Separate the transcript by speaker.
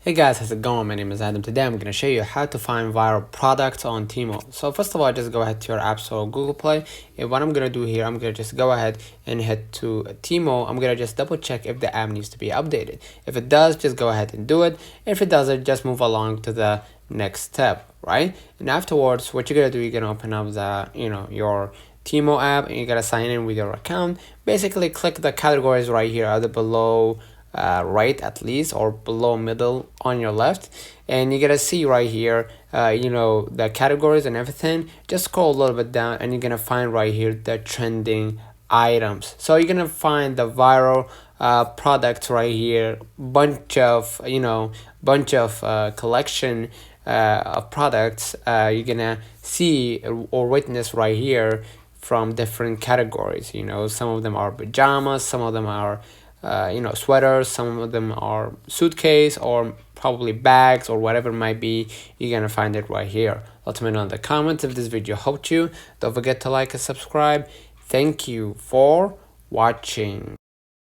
Speaker 1: Hey guys, how's it going? My name is Adam. Today I'm going to show you how to find viral products on Temu. So first of all, just go ahead to your App Store or Google Play. And what I'm going to do here, I'm going to just go ahead and head to Temu. I'm going to just double check if the app needs to be updated. If it does, just go ahead and do it. If it doesn't, just move along to the next step, right? And afterwards, what you're going to do, you're going to open up the, your Temu app, and you got to sign in with your account. Basically, click the categories right here, either below right at least or below middle on your left, and you're gonna see right here the categories and everything. Just scroll a little bit down and you're gonna find right here the trending items. So you're gonna find the viral products right here, bunch of collection of products you're gonna see or witness right here from different categories. Some of them are pajamas, some of them are sweaters, some of them are suitcase or probably bags or whatever it might be. You're gonna find it right here. Let me know in the comments if this video helped you. Don't forget to like and subscribe. Thank you for watching.